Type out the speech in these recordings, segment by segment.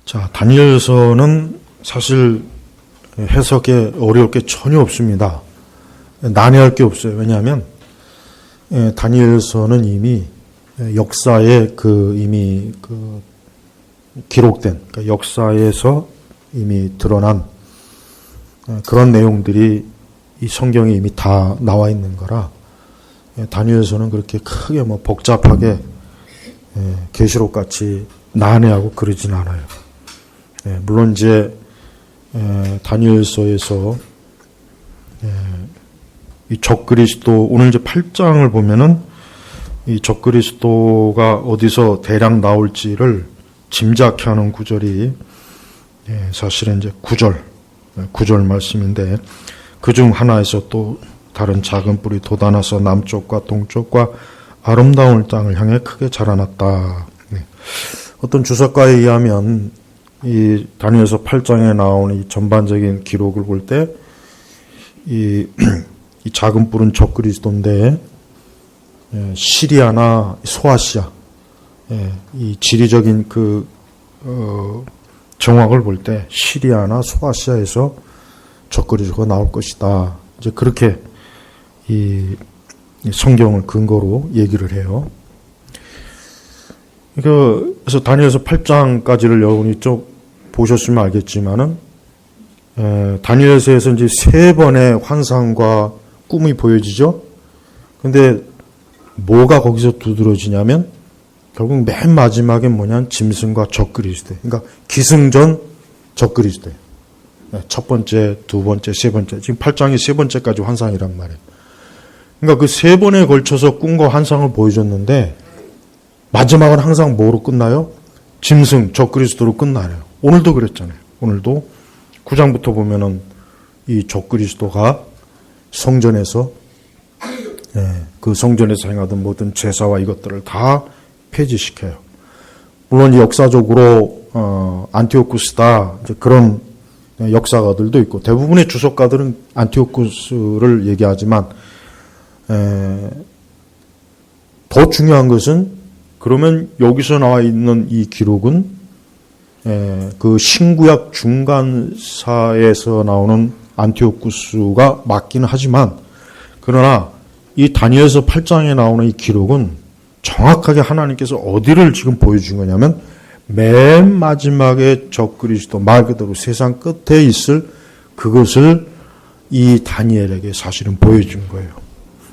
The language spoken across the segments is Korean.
자, 다니엘서는 사실 해석에 어려울 게 전혀 없습니다. 난해할 게 없어요. 왜냐하면 다니엘서는 이미 역사에 이미 기록된, 그러니까 역사에서 이미 드러난 그런 내용들이 이 성경에 이미 다 나와 있는 거라 다니엘서는 그렇게 크게 복잡하게 계시록 같이 난해하고 그러진 않아요. 물론 이제 다니엘서에서 이 적그리스도, 오늘 이제 8장을 보면은 이 적그리스도가 어디서 대략 나올지를 짐작해 하는 구절이 사실은 이제 9절 말씀인데, 그중 하나에서 또 다른 작은 뿔이 돋아나서 남쪽과 동쪽과 아름다운 땅을 향해 크게 자라났다. 어떤 주석가에 의하면 이 다니엘서 8장에 나오는 이 전반적인 기록을 볼 때 이 작은 뿔은 적그리스도인데 시리아나 소아시아, 이 지리적인 정확을 볼 때 시리아나 소아시아에서 적그리스도가 나올 것이다. 이제 그렇게 이 성경을 근거로 얘기를 해요. 그래서 다니엘서 8장까지를 여러분이 좀 보셨으면 알겠지만은 다니엘서에서 이제 3번의 환상과 꿈이 보여지죠. 근데 뭐가 거기서 두드러지냐면 결국 맨 마지막에 뭐냐면 짐승과 적그리스도. 그러니까 기승전 적그리스도. 첫 번째, 두 번째, 세 번째. 지금 8장이 세 번째까지 환상이란 말이에요. 그러니까 그 3번에 걸쳐서 꿈과 환상을 보여줬는데 마지막은 항상 뭐로 끝나요? 짐승, 적그리스도로 끝나요. 오늘도 그랬잖아요. 오늘도 9장부터 보면은 이 적그리스도가 성전에서 그 성전에서 행하던 모든 제사와 이것들을 다 폐지시켜요. 물론 역사적으로 안티오쿠스다 이제 그런 역사가들도 있고 대부분의 주석가들은 안티오쿠스를 얘기하지만 더 중요한 것은 그러면 여기서 나와 있는 이 기록은 그 신구약 중간사에서 나오는 안티오쿠스가 맞기는 하지만 그러나 이 다니엘서 8장에 나오는 이 기록은 정확하게 하나님께서 어디를 지금 보여준 거냐면 맨 마지막에 적그리스도 말 그대로 세상 끝에 있을 그것을 이 다니엘에게 사실은 보여준 거예요.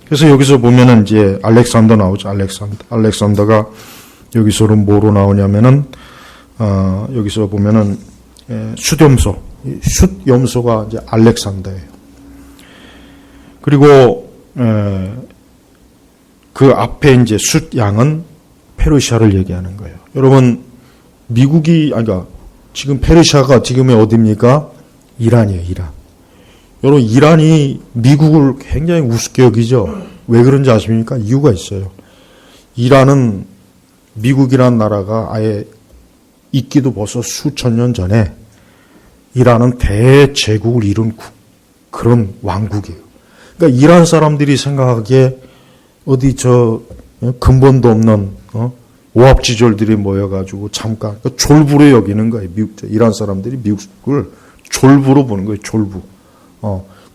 그래서 여기서 보면은 이제 알렉산더 나오죠. 알렉산더가 여기서는 뭐로 나오냐면은 여기서 보면은 숫염소, 숫염소가 이제 알렉산더예요. 그리고 그 앞에 이제 숫양은 페르시아를 얘기하는 거예요. 여러분 그러니까 지금 페르시아가 지금의 어디입니까? 이란이에요. 이란. 여러분 이란이 미국을 굉장히 우습게 여기죠. 왜 그런지 아십니까? 이유가 있어요. 이란은 미국이란 나라가 아예 있기도 벌써 수천 년 전에 이란은 대제국을 이룬 그런 왕국이에요. 그러니까 이란 사람들이 생각하기에 어디 근본도 없는 오합지졸들이 모여가지고 잠깐 졸부로 여기는 거예요. 이란 사람들이 미국을 졸부로 보는 거예요. 졸부.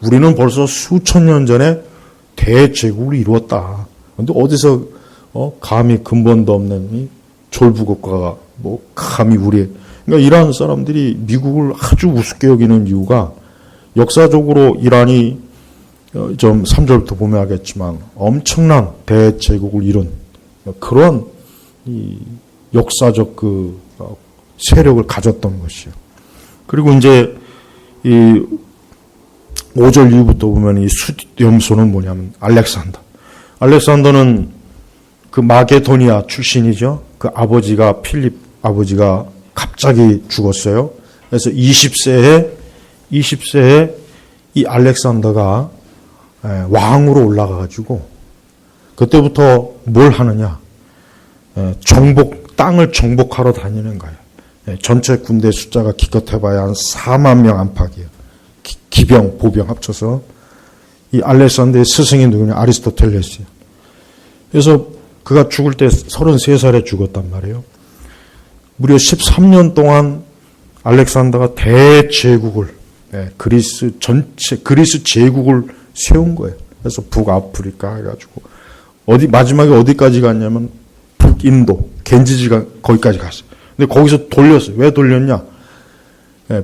우리는 벌써 수천 년 전에 대제국을 이루었다. 그런데 어디서 감히 근본도 없는 이 졸부국가가 감히 그러니까 이란 사람들이 미국을 아주 우습게 여기는 이유가 역사적으로 이란이 좀 3절부터 보면 알겠지만 엄청난 대제국을 이룬 그런 이 역사적 세력을 가졌던 것이요. 그리고 이제 이 5절 이후부터 보면 이 숫염소는 뭐냐면 알렉산더는 그 마게도니아 출신이죠. 그 아버지가 필립 아버지가 갑자기 죽었어요. 그래서 20세에 이 알렉산더가 왕으로 올라가가지고 그때부터 뭘 하느냐? 땅을 정복하러 다니는 거예요. 전체 군대 숫자가 기껏해봐야 한 4만 명 안팎이에요. 기병, 보병 합쳐서 이 알렉산더의 스승이 누구냐? 아리스토텔레스예요. 그래서 그가 죽을 때 33살에 죽었단 말이에요. 무려 13년 동안 알렉산더가 대제국을, 그리스 제국을 세운 거예요. 그래서 북아프리카 해가지고 마지막에 어디까지 갔냐면 북인도, 겐지지가 거기까지 갔어요. 근데 거기서 돌렸어요. 왜 돌렸냐?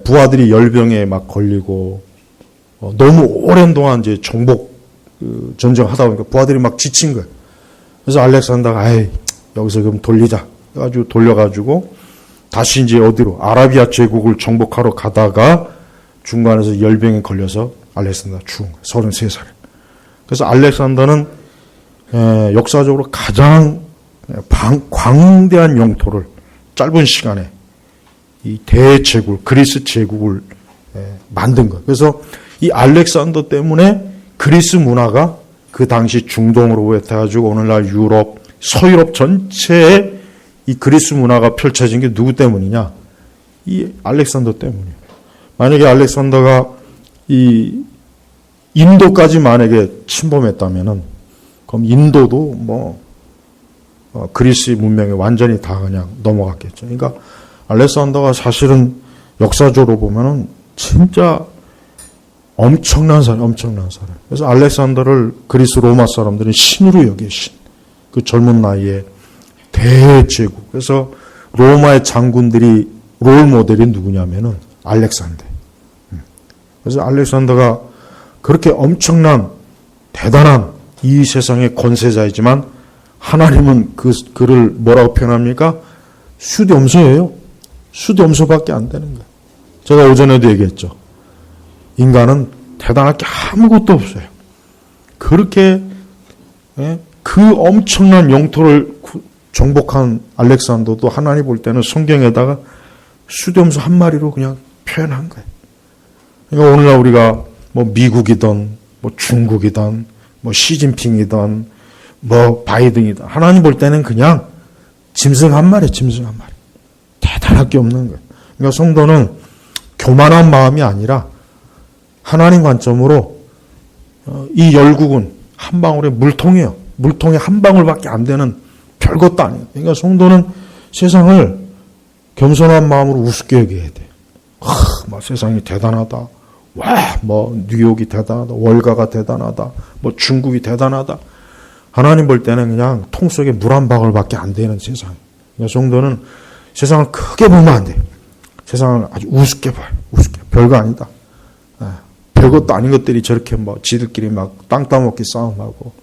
부하들이 열병에 막 걸리고, 너무 오랜 동안 이제 정복 전쟁 하다 보니까 부하들이 막 지친 거예요. 그래서 알렉산더가, 여기서 그럼 돌리자. 해가지고 돌려가지고, 다시 이제 어디로? 아라비아 제국을 정복하러 가다가 중간에서 열병에 걸려서 알렉산더 죽은 거예요. 33살. 그래서 알렉산더는 역사적으로 가장 광대한 영토를 짧은 시간에 이 대제국, 그리스 제국을 만든 거예요. 그래서 이 알렉산더 때문에 그리스 문화가 그 당시 중동으로 해가지고 오늘날 유럽, 서유럽 전체에 이 그리스 문화가 펼쳐진 게 누구 때문이냐? 이 알렉산더 때문이에요. 만약에 알렉산더가 이 인도까지 만약에 침범했다면은, 그럼 인도도 그리스의 문명에 완전히 다 그냥 넘어갔겠죠. 그러니까 알렉산더가 사실은 역사적으로 보면은 진짜 엄청난 사람. 그래서 알렉산더를 그리스 로마 사람들은 신으로 여기신, 그 젊은 나이에 대제국. 그래서 로마의 장군들이 롤 모델이 누구냐면은 알렉산더. 그래서 알렉산더가 그렇게 엄청난 대단한 이 세상의 권세자이지만 하나님은 그를 뭐라고 표현합니까? 수렴소예요. 수렴소밖에 안 되는 거예요. 제가 오전에도 얘기했죠. 인간은 대단할 게 아무것도 없어요. 그렇게 그 엄청난 영토를 정복한 알렉산더도 하나님 볼 때는 성경에다가 수렴소 한 마리로 그냥 표현한 거예요. 그러니까 오늘날 우리가 미국이든 중국이든 시진핑이든 바이든이든 하나님 볼 때는 그냥 짐승 한 마리. 대단할 게 없는 거예요. 그러니까 성도는 교만한 마음이 아니라 하나님 관점으로 이 열국은 한 방울의 물통이에요. 물통에 한 방울밖에 안 되는 별것도 아니에요. 그러니까 성도는 세상을 겸손한 마음으로 우습게 여겨야 돼요. 세상이 대단하다. 뉴욕이 대단하다. 월가가 대단하다. 중국이 대단하다. 하나님 볼 때는 그냥 통 속에 물 한 방울밖에 안 되는 세상. 그러니까 성도는 세상을 크게 보면 안 돼요. 세상을 아주 우습게 봐요. 별거 아니다. 별것도 아닌 것들이 저렇게 지들끼리 땅 따먹기 싸움하고,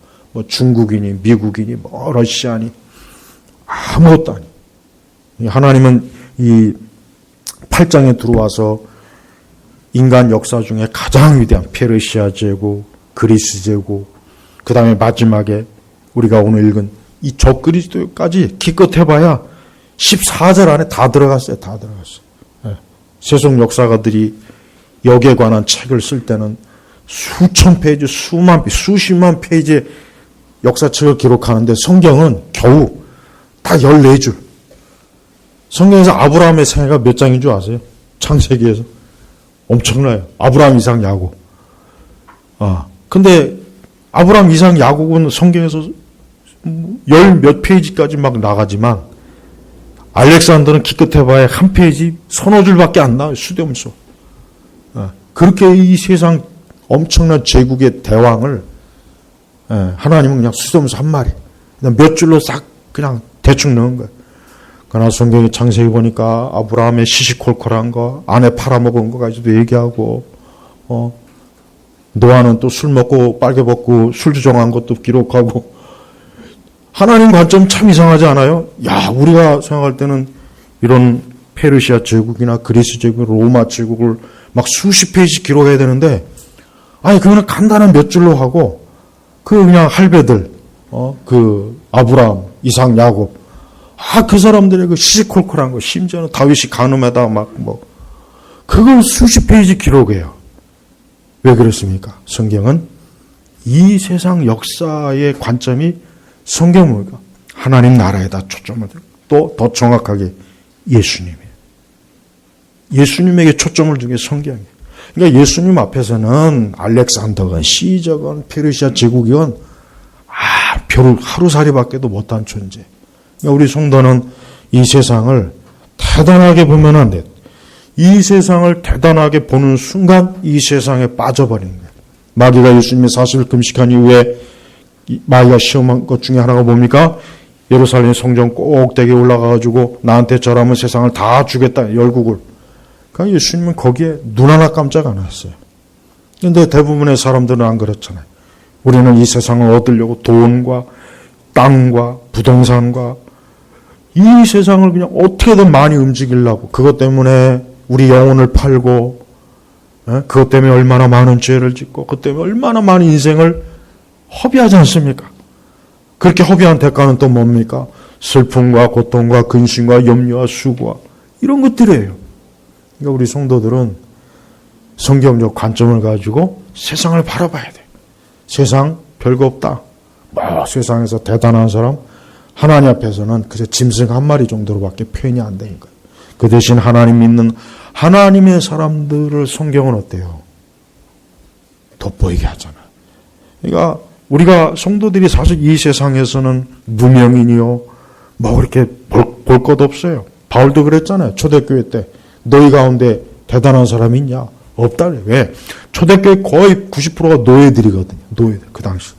중국이니, 미국이니, 러시아니, 아무것도 아니. 하나님은 이 8장에 들어와서 인간 역사 중에 가장 위대한 페르시아 제국, 그리스 제국, 그 다음에 마지막에 우리가 오늘 읽은 이 적그리스도까지 기껏해봐야 14절 안에 다 들어갔어요. 세속 역사가들이 역에 관한 책을 쓸 때는 수천 페이지, 수십만 페이지의 역사책을 기록하는데 성경은 겨우 다 14줄. 성경에서 아브라함의 생애가 몇 장인 줄 아세요? 창세기에서. 엄청나요. 아브라함, 이삭, 야곱. 근데 아브라함, 이삭, 야곱은 성경에서 열 몇 페이지까지 막 나가지만 알렉산더는 기껏해봐야 한 페이지, 서너 줄밖에 안 나와요. 수렴소. 그렇게 이 세상 엄청난 제국의 대왕을 하나님은 그냥 수렴소 한 마리, 그냥 몇 줄로 싹 그냥 대충 넣은 거예요. 그러나 성경에 창세기 보니까 아브라함의 시시콜콜한 거, 아내 팔아먹은 거까지도 얘기하고, 노아는 또 술 먹고 빨개 벗고 술주정한 것도 기록하고, 하나님 관점 참 이상하지 않아요? 우리가 생각할 때는 이런 페르시아 제국이나 그리스 제국, 로마 제국을 막 수십 페이지 기록해야 되는데, 그거는 간단한 몇 줄로 하고, 그냥 할배들, 아브라함, 이삭, 야곱, 그 사람들의 그 시시콜콜한 거, 심지어는 다윗이 간음에다 그걸 수십 페이지 기록해요. 왜 그렇습니까? 성경은 이 세상 역사의 관점이 성경입니까? 하나님 나라에다 초점을 두고, 또 더 정확하게 예수님이에요. 예수님에게 초점을 둔 게 성경이에요. 그러니까 예수님 앞에서는 알렉산더건 시저건 페르시아 제국이건 별 하루살이밖에도 못한 존재. 그러니까 우리 성도는 이 세상을 대단하게 보면 안 돼요. 이 세상을 대단하게 보는 순간 이 세상에 빠져버리는 거예요. 마귀가 예수님이 40일 금식한 이후에 마귀가 시험한 것 중에 하나가 뭡니까? 예루살렘 성전 꼭대기에 올라가가지고 나한테 절하면 세상을 다 주겠다, 열국을. 그러니까 예수님은 거기에 눈 하나 깜짝 안 했어요. 근데 대부분의 사람들은 안 그렇잖아요. 우리는 이 세상을 얻으려고 돈과 땅과 부동산과 이 세상을 그냥 어떻게든 많이 움직이려고, 그것 때문에 우리 영혼을 팔고, 그것 때문에 얼마나 많은 죄를 짓고, 그것 때문에 얼마나 많은 인생을 허비하지 않습니까? 그렇게 허비한 대가는 또 뭡니까? 슬픔과 고통과 근심과 염려와 수고와 이런 것들이에요. 그러니까 우리 성도들은 성경적 관점을 가지고 세상을 바라봐야 돼요. 세상 별거 없다. 세상에서 대단한 사람, 하나님 앞에서는 그저 짐승 한 마리 정도로밖에 표현이 안 되는 거예요. 그 대신 하나님 믿는 하나님의 사람들을 성경은 어때요? 돋보이게 하잖아요. 그러니까 우리가 성도들이 사실 이 세상에서는 무명인이요, 뭐 그렇게 볼 것 없어요. 바울도 그랬잖아요. 초대교회 때 너희 가운데 대단한 사람이 있냐? 없다 그래요. 왜? 초대교회 거의 90%가 노예들이거든요. 노예들 그 당시.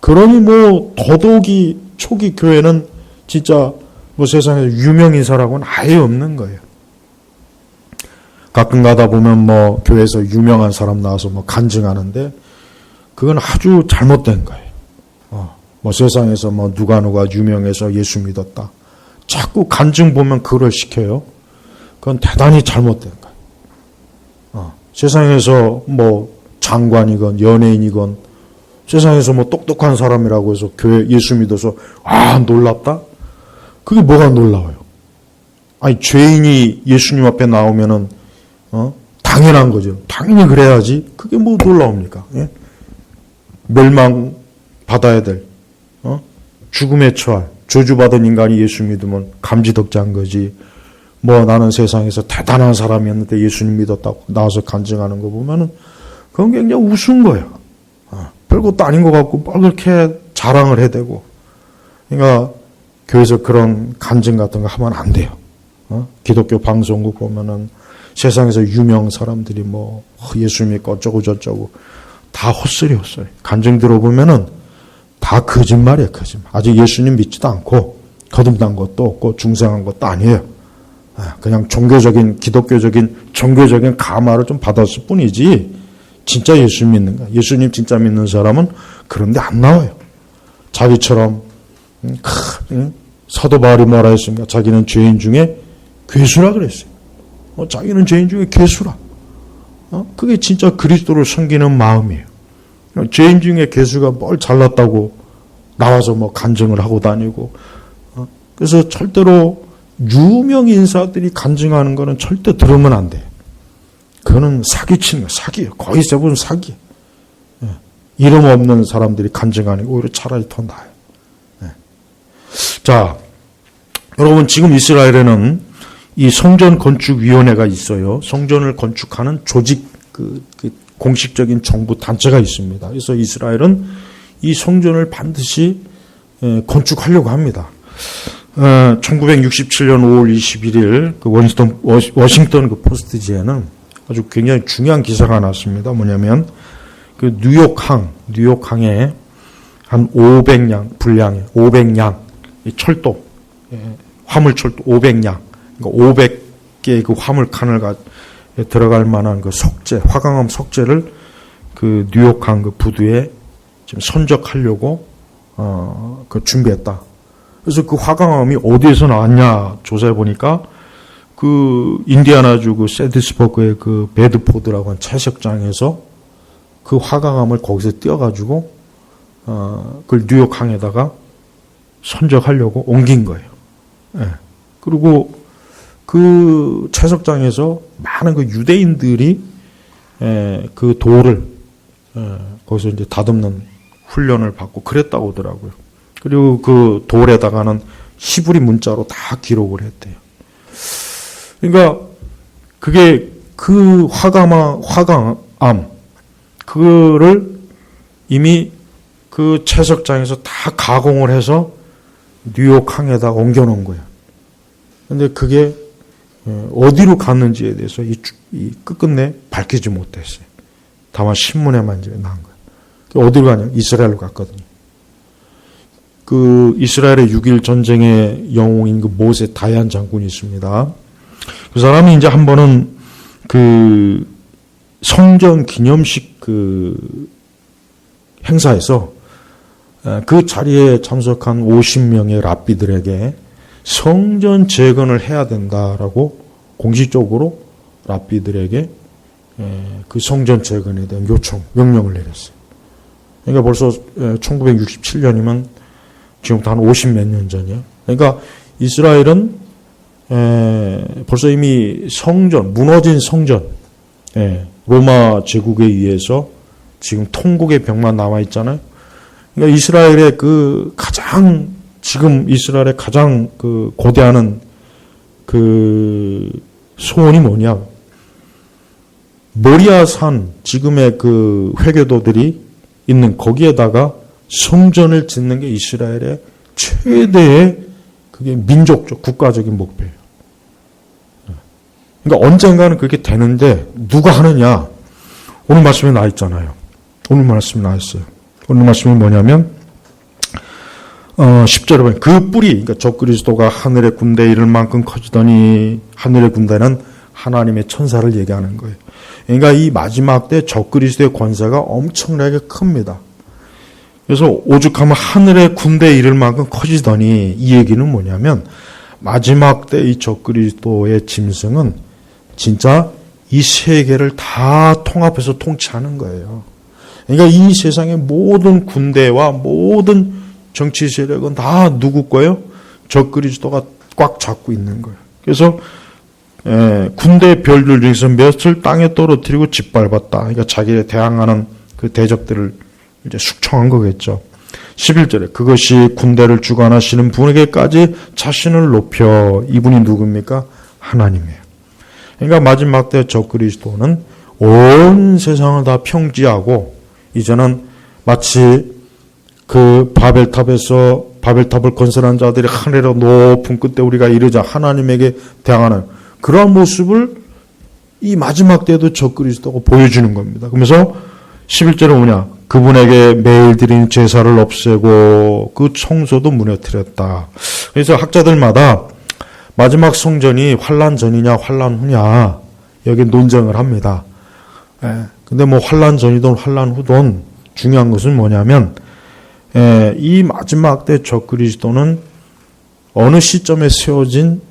그러니 뭐 더더욱이 초기 교회는 진짜 뭐 세상에서 유명인사라고는 아예 없는 거예요. 가끔 가다 보면 뭐 교회에서 유명한 사람 나와서 뭐 간증하는데 그건 아주 잘못된 거예요. 뭐 세상에서 뭐 누가 유명해서 예수 믿었다. 자꾸 간증 보면 그걸 시켜요. 그건 대단히 잘못된 거예요. 세상에서 뭐 장관이건 연예인이건 세상에서 뭐 똑똑한 사람이라고 해서 교회 예수 믿어서 놀랍다? 그게 뭐가 놀라워요? 아니 죄인이 예수님 앞에 나오면은 당연한 거죠. 당연히 그래야지. 그게 뭐 놀라웁니까? 예? 멸망 받아야 될 죽음에 처할 저주받은 인간이 예수 믿으면 감지덕지한 거지. 뭐 나는 세상에서 대단한 사람이었는데 예수님 믿었다고 나와서 간증하는 거 보면은 그건 굉장히 우스운 거예요. 별것도 아닌 것 같고 뭘 그렇게 자랑을 해대고. 그러니까 교회에서 그런 간증 같은 거 하면 안 돼요. 기독교 방송국 보면은 세상에서 유명 사람들이 뭐 예수 믿고 어쩌고 저쩌고 다 헛소리. 간증 들어보면은 다 거짓말이에요, 거짓말. 아직 예수님 믿지도 않고 거듭난 것도 없고 중생한 것도 아니에요. 그냥 기독교적인 종교적인 감화를 좀 받았을 뿐이지 진짜 예수 믿는 거야. 예수님 진짜 믿는 사람은 그런데 안 나와요. 자기처럼 사도 바울이 뭐라 했습니까? 자기는 죄인 중에 괴수라 그랬어요. 자기는 죄인 중에 괴수라. 그게 진짜 그리스도를 섬기는 마음이에요. 죄인 중에 괴수가 뭘 잘났다고 나와서 뭐 간증을 하고 다니고. 그래서 절대로 유명 인사들이 간증하는 거는 절대 들으면 안 돼요. 그거는 사기치는 거예요. 사기예요. 거의 대부분 사기예요. 이름 없는 사람들이 간증하는 게 오히려 차라리 더 나아요. 자, 여러분 지금 이스라엘에는 이 성전 건축위원회가 있어요. 성전을 건축하는 조직, 그 공식적인 정부 단체가 있습니다. 그래서 이스라엘은 이 성전을 반드시 건축하려고 합니다. 1967년 5월 21일 그 워싱턴 그 포스트지에는 아주 굉장히 중요한 기사가 났습니다. 뭐냐면 그 뉴욕항에 한 500량 분량의 500량 철도 화물철도 500량 그러니까 500개의 그 화물칸을 들어갈 만한 그 석재 화강암 석재를 그 뉴욕항 그 부두에 지금 선적하려고 그 준비했다. 그래서 그 화강암이 어디에서 나왔냐 조사해 보니까 그 인디아나주 그 세디스버그의 그 베드포드라고 하는 채석장에서 그 화강암을 거기서 띄어가지고 그걸 뉴욕항에다가 선적하려고 옮긴 거예요. 예. 그리고 그 채석장에서 많은 그 유대인들이 그 돌을 거기서 이제 다듬는 훈련을 받고 그랬다고 하더라고요. 그리고 그 돌에다가는 히브리 문자로 다 기록을 했대요. 그러니까 그게 그 화강암 그거를 이미 그 채석장에서 다 가공을 해서 뉴욕항에다가 옮겨놓은 거예요. 근데 그게 어디로 갔는지에 대해서 이 끝끝내 밝히지 못했어요. 다만 신문에만 이제 나온 거예요. 어디로 가냐? 이스라엘로 갔거든요. 그 이스라엘의 6.1 전쟁의 영웅인 그 모세 다얀 장군이 있습니다. 그 사람이 이제 한 번은 그 성전 기념식 그 행사에서 그 자리에 참석한 50명의 랍비들에게 성전 재건을 해야 된다라고 공식적으로 랍비들에게 그 성전 재건에 대한 명령을 내렸어요. 그러니까 벌써 1967년이면 지금부터 한 50몇 년 전이에요. 그러니까 이스라엘은 벌써 이미 성전, 무너진 성전, 로마 제국에 의해서 지금 통곡의 벽만 남아 있잖아요. 그러니까 이스라엘의 그 가장 지금 이스라엘의 가장 그 고대하는 그 소원이 뭐냐? 모리아 산 지금의 그 회교도들이 있는 거기에다가 성전을 짓는 게 이스라엘의 최대의 그게 민족적 국가적인 목표예요. 그러니까 언젠가는 그렇게 되는데 누가 하느냐? 오늘 말씀에 나 있잖아요. 오늘 말씀에 나 있어요. 오늘 말씀이 뭐냐면 10절에 보면 그 뿌리, 그러니까 적그리스도가 하늘의 군대에 이를 만큼 커지더니 하늘의 군대는 하나님의 천사를 얘기하는 거예요. 그러니까 이 마지막 때 적그리스도의 권세가 엄청나게 큽니다. 그래서 오죽하면 하늘의 군대에 이를 만큼 커지더니 이 얘기는 뭐냐면 마지막 때 이 적그리스도의 짐승은 진짜 이 세계를 다 통합해서 통치하는 거예요. 그러니까 이 세상의 모든 군대와 모든 정치 세력은 다 누구 거예요? 적그리스도가 꽉 잡고 있는 거예요. 그래서 군대 별들 중에서 몇을 땅에 떨어뜨리고 짓밟았다. 그러니까 자기를 대항하는 그 대적들을 이제 숙청한 거겠죠. 11절에 그것이 군대를 주관하시는 분에게까지 자신을 높여 이분이 누굽니까? 하나님이에요. 그러니까 마지막 때 적그리스도는 온 세상을 다 평지하고 이제는 마치 그 바벨탑을 건설한 자들이 하늘의 높은 끝에 우리가 이르자 하나님에게 대항하는 그러한 모습을 이 마지막 때도 적그리스도가 보여주는 겁니다. 그러면서 11절에 뭐냐? 그분에게 매일 드리는 제사를 없애고 그 청소도 무너뜨렸다. 그래서 학자들마다 마지막 성전이 환란 전이냐 환란 후냐 여기 논쟁을 합니다. 근데 뭐 환란 전이든 환란 후든 중요한 것은 뭐냐면 이 마지막 때 적그리스도는 어느 시점에 세워진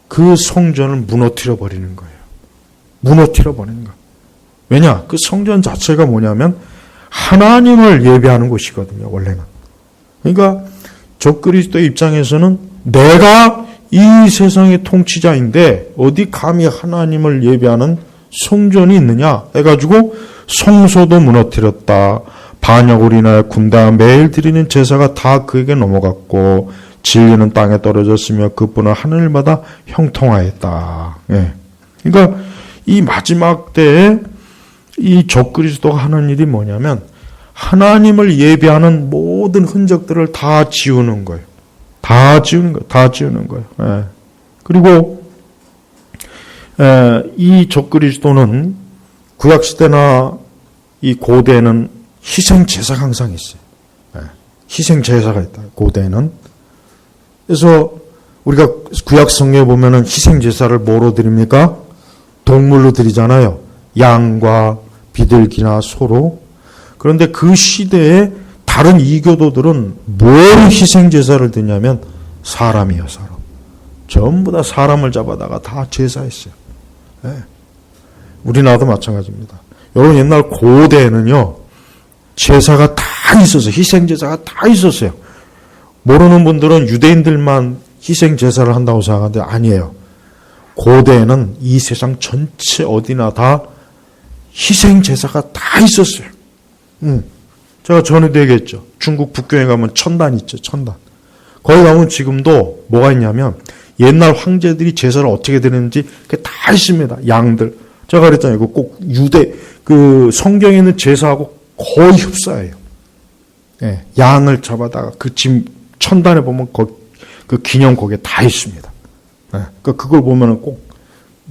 그 성전을 무너뜨려 버리는 거예요. 무너뜨려 버리는 거. 왜냐? 그 성전 자체가 뭐냐면 하나님을 예배하는 곳이거든요. 원래는. 그러니까 적그리스도의 입장에서는 내가 이 세상의 통치자인데 어디 감히 하나님을 예배하는 성전이 있느냐 해가지고 성소도 무너뜨렸다. 반역을 인하여 군대와 매일 드리는 제사가 다 그에게 넘어갔고 진리는 땅에 떨어졌으며 그분은 하늘마다 형통하였다. 그러니까 이 마지막 때에 이 적그리스도가 하는 일이 뭐냐면 하나님을 예배하는 모든 흔적들을 다 지우는 거예요. 다 지우는 거예요. 그리고 이 적그리스도는 구약시대나 이 고대에는 희생제사가 항상 있어요. 희생제사가 있다. 고대에는. 그래서 우리가 구약 성경에 보면은 희생제사를 뭐로 드립니까? 동물로 드리잖아요. 양과 비둘기나 소로. 그런데 그 시대에 다른 이교도들은 뭘 희생제사를 드냐면 사람이에요. 사람. 전부 다 사람을 잡아다가 다 제사했어요. 우리나라도 마찬가지입니다. 여러분 옛날 고대에는요. 제사가 다 있었어요. 희생제사가 다 있었어요. 모르는 분들은 유대인들만 희생제사를 한다고 생각하는데 아니에요. 고대에는 이 세상 전체 어디나 다 희생제사가 다 있었어요. 제가 전에도 얘기했죠. 중국 북경에 가면 천단 있죠. 천단. 거기 가면 지금도 뭐가 있냐면 옛날 황제들이 제사를 어떻게 드리는지 그게 다 있습니다. 양들. 제가 그랬잖아요. 이거 꼭 그 성경에 있는 제사하고 거의 흡사해요. 양을 잡아다가 그 짐 천단에 보면 그 기념 거기에 다 있습니다. 그러니까 그걸 보면은 꼭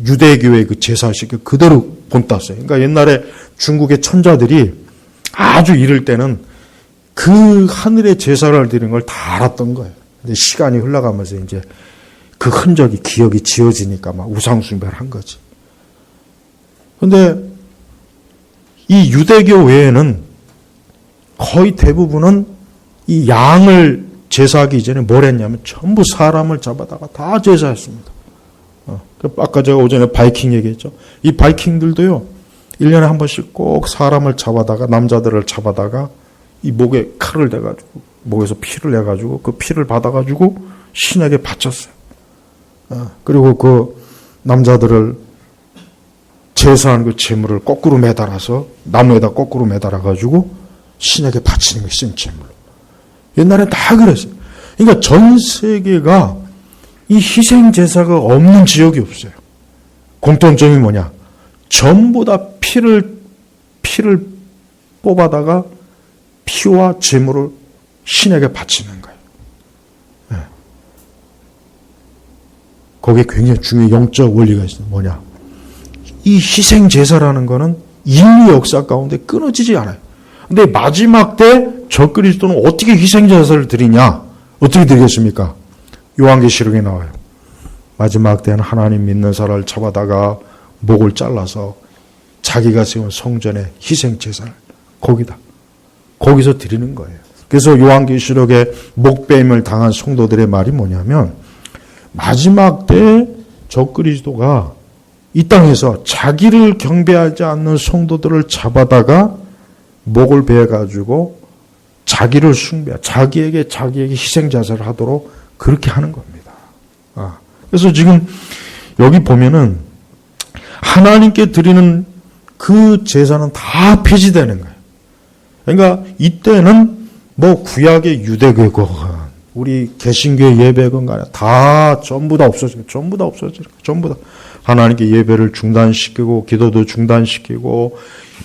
유대교의 그 제사식 그대로 본땄어요. 그러니까 옛날에 중국의 천자들이 아주 이럴 때는 그 하늘의 제사를 드리는 걸 다 알았던 거예요. 근데 시간이 흘러가면서 이제 그 흔적이, 기억이 지워지니까 막 우상숭배를 한 거지. 근데 이 유대교 외에는 거의 대부분은 이 양을 제사하기 이전에 뭘 했냐면 전부 사람을 잡아다가 다 제사했습니다. 아까 제가 오전에 바이킹 얘기했죠. 이 바이킹들도요, 1년에 한 번씩 꼭 사람을 잡아다가, 남자들을 잡아다가 이 목에 칼을 대가지고, 목에서 피를 내가지고 그 피를 받아가지고 신에게 바쳤어요. 그리고 그 남자들을 제사한 그 제물을 거꾸로 매달아서 나무에다 거꾸로 매달아가지고 신에게 바치는 것이 제물로. 옛날엔 다 그랬어요. 그러니까 전 세계가 이 희생 제사가 없는 지역이 없어요. 공통점이 뭐냐? 전부 다 피를 뽑아다가 피와 제물을 신에게 바치는 거예요. 네. 거기에 굉장히 중요한 영적 원리가 있어요. 뭐냐? 이 희생 제사라는 거는 인류 역사 가운데 끊어지지 않아요. 근데 마지막 때 적그리스도는 어떻게 희생 제사를 드리냐? 어떻게 드리겠습니까? 요한계시록에 나와요. 마지막 때는 하나님 믿는 사람을 잡아다가 목을 잘라서 자기가 세운 성전의 희생 제사를 거기서 드리는 거예요. 그래서 요한계시록에 목배임을 당한 성도들의 말이 뭐냐면 마지막 때 적그리스도가 이 땅에서 자기를 경배하지 않는 성도들을 잡아다가 목을 베어가지고 자기를 자기에게 희생 제사를 하도록 그렇게 하는 겁니다. 그래서 지금 여기 보면은 하나님께 드리는 그 제사는 다 폐지되는 거예요. 그러니까 이때는 뭐 구약의 유대교건 우리 개신교의 예배건 간에 다 전부 다 없어지고 전부 다 하나님께 예배를 중단시키고 기도도 중단시키고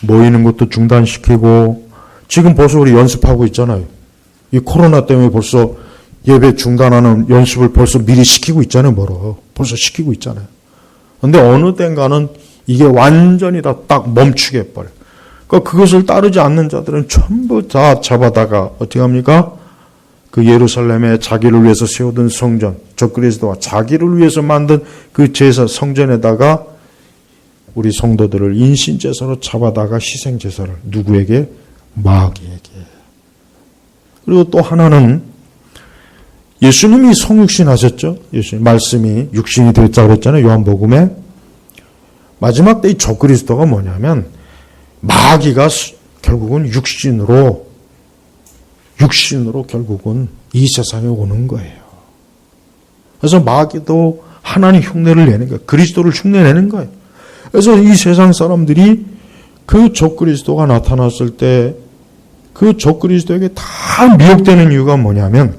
모이는 것도 중단시키고 지금 벌써 우리 연습하고 있잖아요. 이 코로나 때문에 벌써 예배 중단하는 연습을 벌써 미리 시키고 있잖아요. 벌써 시키고 있잖아요. 그런데 어느 땐가는 이게 완전히 다 딱 멈추게 해버려요. 그러니까 그것을 따르지 않는 자들은 전부 다 잡아다가 어떻게 합니까? 그 예루살렘에 자기를 위해서 세우던 성전, 적그리스도와 자기를 위해서 만든 그 제사 성전에다가 우리 성도들을 인신제사로 잡아다가 희생제사를 누구에게? 마귀에게. 그리고 또 하나는 예수님이 성육신 하셨죠. 예수님 말씀이 육신이 되었다고 그랬잖아요. 요한복음에. 마지막 때 이 적그리스도가 뭐냐면 마귀가 결국은 육신으로 결국은 이 세상에 오는 거예요. 그래서 마귀도 하나님 흉내를 내는 거예요. 그리스도를 흉내내는 거예요. 그래서 이 세상 사람들이 그 적그리스도가 나타났을 때 그 적그리스도에게 다 미혹되는 이유가 뭐냐면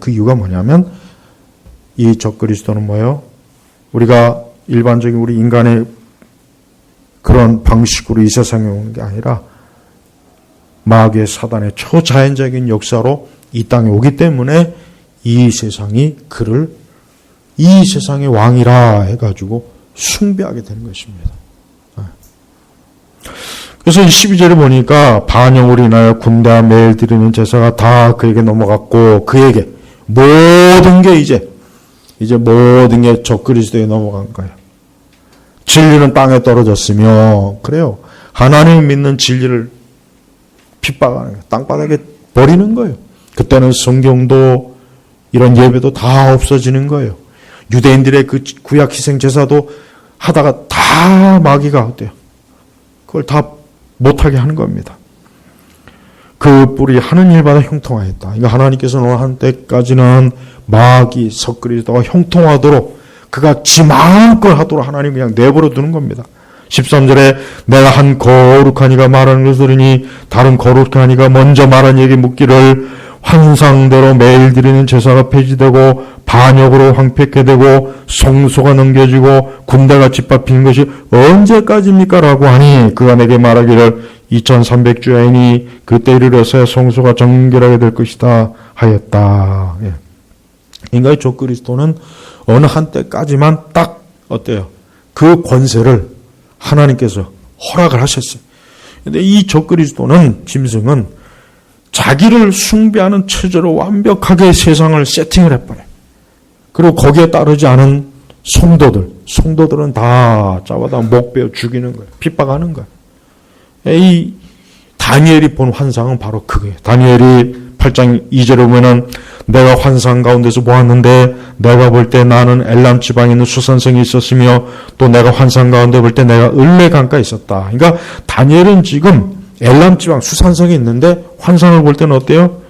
이 적그리스도는 뭐예요? 우리가 일반적인 우리 인간의 그런 방식으로 이 세상에 오는 게 아니라 마귀의 사단의 초자연적인 역사로 이 땅에 오기 때문에 이 세상이 그를 이 세상의 왕이라 해가지고 숭배하게 되는 것입니다. 그래서 12절에 보니까 반영으로 인하여 군대와 매일 드리는 제사가 다 그에게 넘어갔고 그에게 모든 게 이제 모든 게 적그리스도에 넘어간 거예요. 진리는 땅에 떨어졌으며 그래요. 하나님 믿는 진리를 핍박하는 거예요. 땅바닥에 버리는 거예요. 그때는 성경도 이런 예배도 다 없어지는 거예요. 유대인들의 그 구약 희생 제사도 하다가 다 마귀가 어때요? 그걸 다 못하게 하는 겁니다. 그 뿔이 하는 일마다 형통하였다. 그러니까 하나님께서는 한때까지는 마귀, 적그리스도가 형통하도록 그가 지 마음껏 하도록 하나님 그냥 내버려 두는 겁니다. 13절에 내가 한 거룩한 이가 말하는 것을 들으니 다른 거룩한 이가 먼저 말한 얘기 묻기를 환상대로 매일 드리는 제사가 폐지되고 반역으로 황폐케 되고 성소가 넘겨지고 군대가 짓밟히는 것이 언제까지입니까? 라고 하니 그가 내게 말하기를 2300주야이니 그때 이르러서야 성소가 정결하게 될 것이다 하였다. 인간의 적그리스도는 어느 한때까지만 딱 어때요? 그 권세를 하나님께서 허락을 하셨어요. 근데 이 적그리스도는, 짐승은 자기를 숭배하는 체제로 완벽하게 세상을 세팅을 해버려요. 그리고 거기에 따르지 않은 성도들은 다 잡아다 목 베어 죽이는 거예요. 핍박하는 거예요. 이 다니엘이 본 환상은 바로 그거예요. 다니엘이 8장 2절에 보면은 내가 환상 가운데서 보았는데 내가 볼 때 나는 엘람 지방에 있는 수산성이 있었으며 또 내가 환상 가운데 볼 때 내가 을레 강가에 있었다. 그러니까 다니엘은 지금 엘람 지방 수산성이 있는데 환상을 볼 때는 어때요?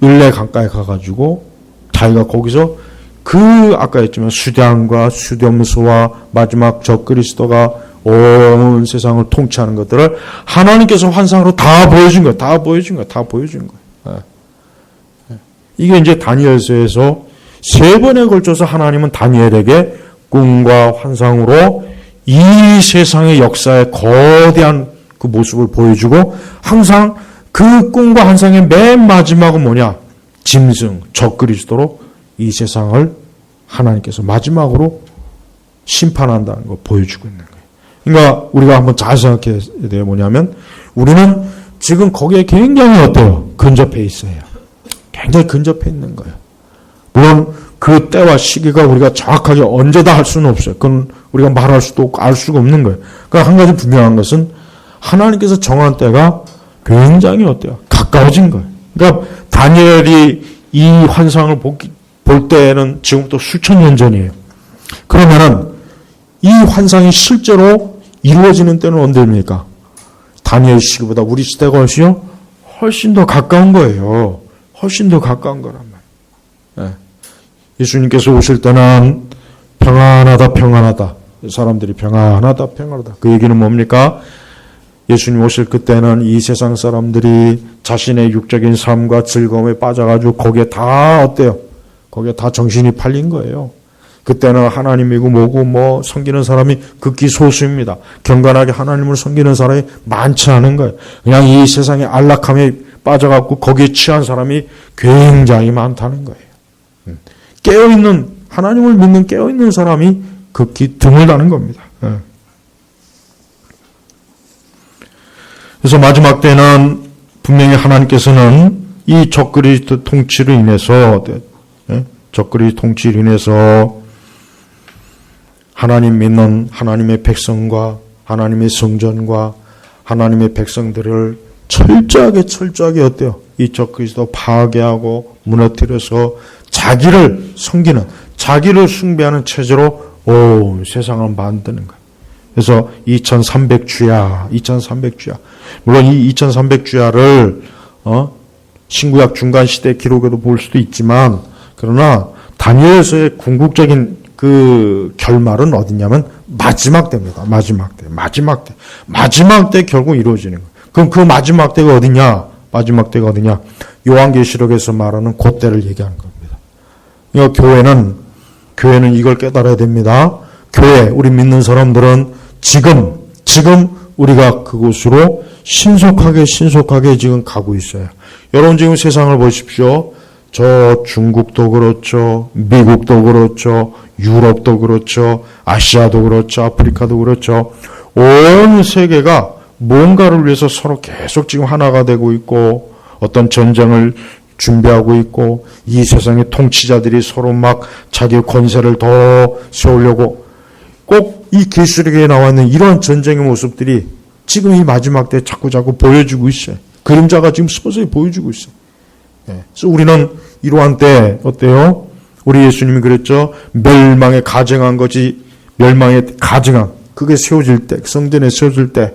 을레 강가에 가가지고 자기가 거기서 아까 했지만 수량과 수렴수와 마지막 적그리스도가 온 세상을 통치하는 것들을 하나님께서 환상으로 다 보여준 거예요. 다 보여준 거예요. 이게 이제 다니엘서에서 3번에 걸쳐서 하나님은 다니엘에게 꿈과 환상으로 이 세상의 역사의 거대한 그 모습을 보여주고 항상 그 꿈과 환상의 맨 마지막은 뭐냐? 짐승, 적그리스도로 이 세상을 하나님께서 마지막으로 심판한다는 걸 보여주고 있는 거예요. 그러니까 우리가 한번 잘 생각해야 돼요. 뭐냐면 우리는 지금 거기에 굉장히 어때요? 근접해 있어요. 굉장히 근접해 있는 거예요. 물론 그 때와 시기가 우리가 정확하게 언제다 할 수는 없어요. 그건 우리가 말할 수도 없고 알 수가 없는 거예요. 그러니까 한 가지 분명한 것은 하나님께서 정한 때가 굉장히 어때요? 가까워진 거예요. 그러니까 다니엘이 이 환상을 볼 때는 지금부터 수천 년 전이에요. 그러면은 이 환상이 실제로 이루어지는 때는 언제입니까? 다니엘 시기보다 우리 시대가 훨씬 더 가까운 거예요. 훨씬 더 가까운 거란 말이에요. 네. 예수님께서 오실 때는 평안하다. 사람들이 평안하다. 그 얘기는 뭡니까? 예수님 오실 그때는 이 세상 사람들이 자신의 육적인 삶과 즐거움에 빠져가지고 거기에 다 어때요? 거기에 다 정신이 팔린 거예요. 그때는 하나님이고 뭐고 섬기는 사람이 극히 소수입니다. 경건하게 하나님을 섬기는 사람이 많지 않은 거예요. 그냥 이 세상의 안락함에 빠져갖고 거기에 취한 사람이 굉장히 많다는 거예요. 깨어있는, 하나님을 믿는 깨어있는 사람이 극히 드물다는 겁니다. 그래서 마지막 때는 분명히 하나님께서는 이 적그리스도 통치로 인해서 하나님 믿는 하나님의 백성과 하나님의 성전과 하나님의 백성들을 철저하게 어때요? 이 적그리스도 파괴하고 무너뜨려서 자기를 섬기는, 자기를 숭배하는 체제로 온 세상을 만드는 거예요. 그래서 2300주야. 물론 이 2300주야를 신구약 중간 시대 기록에도 볼 수도 있지만, 그러나 다니엘서의 궁극적인 그 결말은 어디냐면 마지막 때입니다. 마지막 때 결국 이루어지는 거예요. 그럼 그 마지막 때가 어디냐? 요한계시록에서 말하는 그 때를 얘기하는 겁니다. 그러니까 교회는 이걸 깨달아야 됩니다. 우리 믿는 사람들은 지금 우리가 그곳으로 신속하게 지금 가고 있어요. 여러분 지금 세상을 보십시오. 저 중국도 그렇죠. 미국도 그렇죠. 유럽도 그렇죠. 아시아도 그렇죠. 아프리카도 그렇죠. 온 세계가 뭔가를 위해서 서로 계속 지금 하나가 되고 있고 어떤 전쟁을 준비하고 있고 이 세상의 통치자들이 서로 막 자기 권세를 더 세우려고 꼭 이 계시록에 나와 있는 이런 전쟁의 모습들이 지금 이 마지막 때 자꾸 보여주고 있어요. 그림자가 지금 서서히 보여주고 있어요. 그래서 우리는 이러한 때 어때요? 우리 예수님이 그랬죠. 멸망에 가증한 그게 세워질 때, 성전에 세워질 때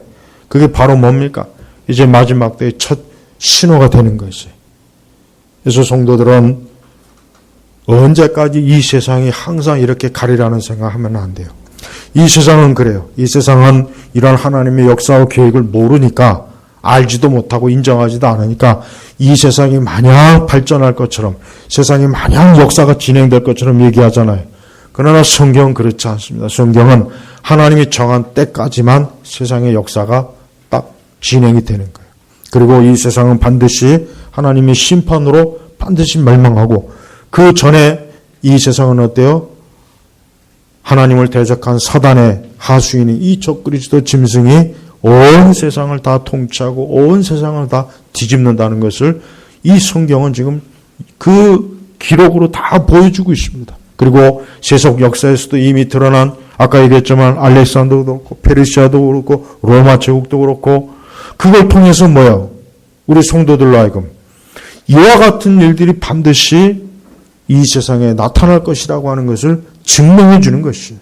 그게 바로 뭡니까? 이제 마지막 때의 첫 신호가 되는 것이에요. 그래서 성도들은 언제까지 이 세상이 항상 이렇게 가리라는 생각하면 안 돼요. 이 세상은 그래요. 이 세상은 이런 하나님의 역사와 계획을 모르니까 알지도 못하고 인정하지도 않으니까 이 세상이 마냥 발전할 것처럼 세상이 마냥 역사가 진행될 것처럼 얘기하잖아요. 그러나 성경은 그렇지 않습니다. 성경은 하나님이 정한 때까지만 세상의 역사가 딱 진행이 되는 거예요. 그리고 이 세상은 반드시 하나님의 심판으로 반드시 멸망하고 그 전에 이 세상은 어때요? 하나님을 대적한 사단의 하수인이 이 적그리스도 짐승이 온 세상을 다 통치하고 온 세상을 다 뒤집는다는 것을 이 성경은 지금 그 기록으로 다 보여주고 있습니다. 그리고 세속 역사에서도 이미 드러난 아까 얘기했지만 알렉산더도 그렇고 페르시아도 그렇고 로마 제국도 그렇고 그걸 통해서 뭐예요? 우리 성도들로 하여금 이와 같은 일들이 반드시 이 세상에 나타날 것이라고 하는 것을 증명해 주는 것이에요.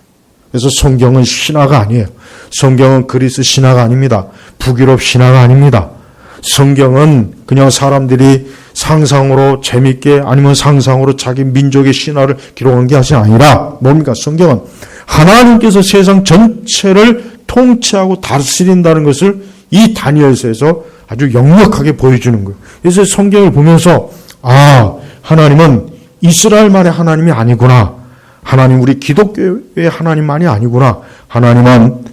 그래서 성경은 신화가 아니에요. 성경은 그리스 신화가 아닙니다. 북유럽 신화가 아닙니다. 성경은 그냥 사람들이 상상으로 재밌게 아니면 상상으로 자기 민족의 신화를 기록한 게 아니라 뭡니까? 성경은 하나님께서 세상 전체를 통치하고 다스린다는 것을 이 다니엘서에서 아주 역력하게 보여주는 거예요. 그래서 성경을 보면서 하나님은 이스라엘만의 하나님이 아니구나. 하나님 우리 기독교의 하나님만이 아니구나. 하나님은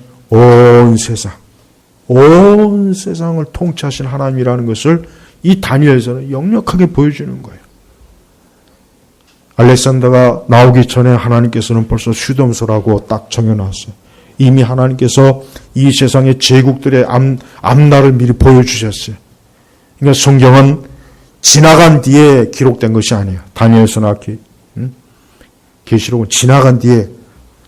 온 세상을 통치하신 하나님이라는 것을 이 다니엘서는 역력하게 보여주는 거예요. 알렉산더가 나오기 전에 하나님께서는 벌써 수dom소라고 딱 정해놨어요. 이미 하나님께서 이 세상의 제국들의 앞날을 미리 보여주셨어요. 그러니까 성경은 지나간 뒤에 기록된 것이 아니에요. 다니엘서나 계시록은 지나간 뒤에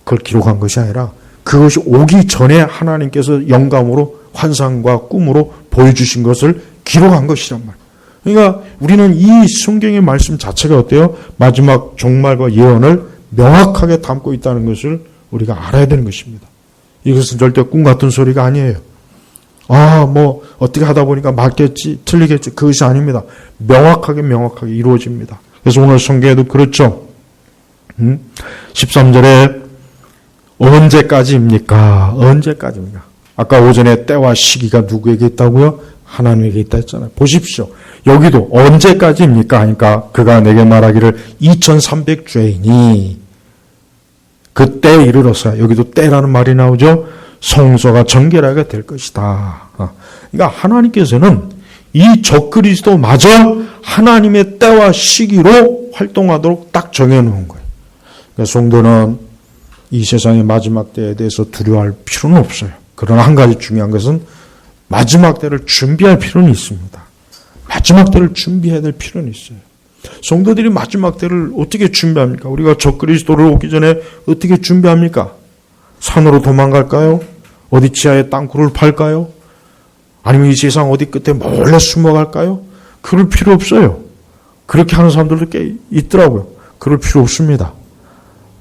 그걸 기록한 것이 아니라 그것이 오기 전에 하나님께서 영감으로 환상과 꿈으로 보여주신 것을 기록한 것이란 말이에요. 그러니까 우리는 이 성경의 말씀 자체가 어때요? 마지막 종말과 예언을 명확하게 담고 있다는 것을 우리가 알아야 되는 것입니다. 이것은 절대 꿈 같은 소리가 아니에요. 어떻게 하다 보니까 맞겠지, 틀리겠지. 그것이 아닙니다. 명확하게 이루어집니다. 그래서 오늘 성경에도 그렇죠. 13절에 언제까지입니까? 아까 오전에 때와 시기가 누구에게 있다고요? 하나님에게 있다 했잖아요. 보십시오. 여기도 언제까지입니까? 하니까 그가 내게 말하기를 2300주이니 그때에 이르러서 여기도 때라는 말이 나오죠. 성소가 정결하게 될 것이다. 그러니까 하나님께서는 이 적그리스도마저 하나님의 때와 시기로 활동하도록 딱 정해놓은 거예요. 그러니까 성도는 이 세상의 마지막 때에 대해서 두려워할 필요는 없어요. 그러나 한 가지 중요한 것은 마지막 때를 준비할 필요는 있습니다. 마지막 때를 준비해야 될 필요는 있어요. 성도들이 마지막 때를 어떻게 준비합니까? 우리가 적그리스도를 오기 전에 어떻게 준비합니까? 산으로 도망갈까요? 어디 지하에 땅굴을 팔까요? 아니면 이 세상 어디 끝에 몰래 숨어갈까요? 그럴 필요 없어요. 그렇게 하는 사람들도 꽤 있더라고요. 그럴 필요 없습니다.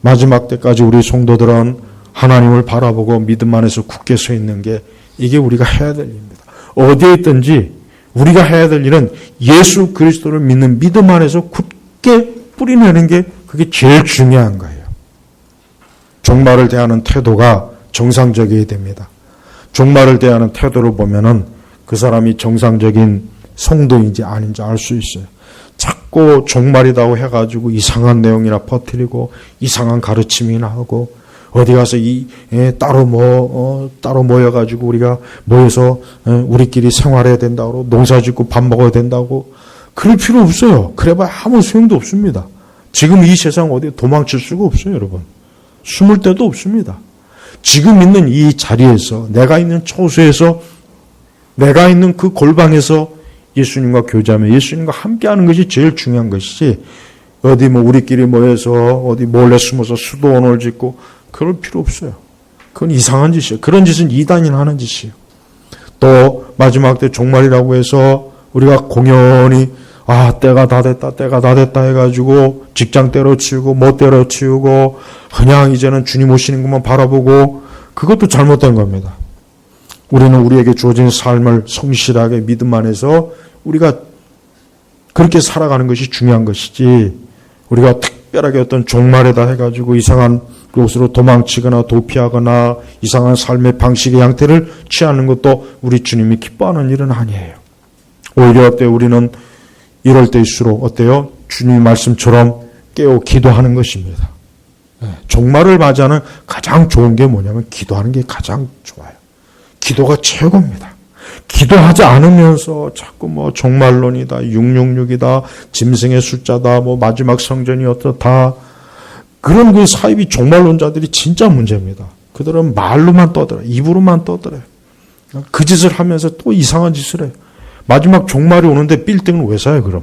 마지막 때까지 우리 성도들은 하나님을 바라보고 믿음 안에서 굳게 서 있는 게 이게 우리가 해야 될 일입니다. 어디에 있든지 우리가 해야 될 일은 예수 그리스도를 믿는 믿음 안에서 굳게 뿌리내는 게 그게 제일 중요한 거예요. 종말을 대하는 태도가 정상적이어야 됩니다. 종말을 대하는 태도를 보면은 그 사람이 정상적인 성도인지 아닌지 알 수 있어요. 자꾸 종말이라고 해가지고 이상한 내용이나 퍼뜨리고 이상한 가르침이나 하고 어디 가서 따로 모여가지고 우리가 모여서 우리끼리 생활해야 된다고 농사짓고 밥 먹어야 된다고 그럴 필요 없어요. 그래봐야 아무 소용도 없습니다. 지금 이 세상 어디에 도망칠 수가 없어요, 여러분. 숨을 데도 없습니다. 지금 있는 이 자리에서 내가 있는 처소에서 내가 있는 그 골방에서 예수님과 교제하며 예수님과 함께하는 것이 제일 중요한 것이지 어디 우리끼리 모여서 어디 몰래 숨어서 수도원을 짓고 그럴 필요 없어요. 그건 이상한 짓이에요. 그런 짓은 이단이 하는 짓이에요. 또 마지막 때 종말이라고 해서 우리가 공연히 때가 다 됐다 해가지고 직장 때려치우고 못 때려치우고 그냥 이제는 주님 오시는 것만 바라보고 그것도 잘못된 겁니다. 우리는 우리에게 주어진 삶을 성실하게 믿음 안에서 우리가 그렇게 살아가는 것이 중요한 것이지 우리가 특별하게 어떤 종말에다 해가지고 이상한 곳으로 도망치거나 도피하거나 이상한 삶의 방식의 양태를 취하는 것도 우리 주님이 기뻐하는 일은 아니에요. 오히려 우리는 이럴 때일수록 어때요? 주님 말씀처럼 깨어 기도하는 것입니다. 종말을 맞이하는 가장 좋은 게 뭐냐면 기도하는 게 가장 좋아요. 기도가 최고입니다. 기도하지 않으면서 자꾸 종말론이다, 666이다, 짐승의 숫자다, 마지막 성전이 어떻다. 그런 그 사이비 종말론자들이 진짜 문제입니다. 그들은 말로만 떠들어요. 입으로만 떠들어요. 그 짓을 하면서 또 이상한 짓을 해요. 마지막 종말이 오는데 빌딩은 왜 사요, 그럼?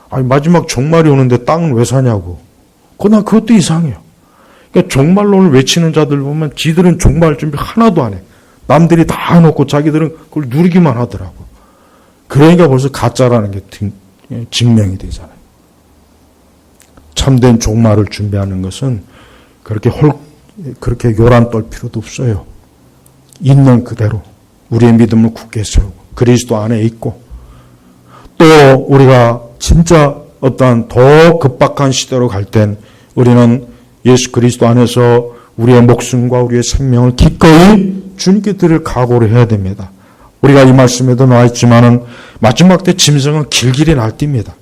아니, 마지막 종말이 오는데 땅은 왜 사냐고. 그러나 그것도 이상해요. 그러니까 종말론을 외치는 자들 보면 지들은 종말 준비 하나도 안 해. 남들이 다 해놓고 자기들은 그걸 누리기만 하더라고. 그러니까 벌써 가짜라는 게 증명이 되잖아요. 참된 종말을 준비하는 것은 그렇게 요란 떨 필요도 없어요. 있는 그대로 우리의 믿음을 굳게 세우고 그리스도 안에 있고, 또 우리가 진짜 어떠한 더 급박한 시대로 갈 땐 우리는 예수 그리스도 안에서 우리의 목숨과 우리의 생명을 기꺼이 주님께 드릴 각오를 해야 됩니다. 우리가 이 말씀에도 나와 있지만은 마지막 때 짐승은 길길이 날뜁니다.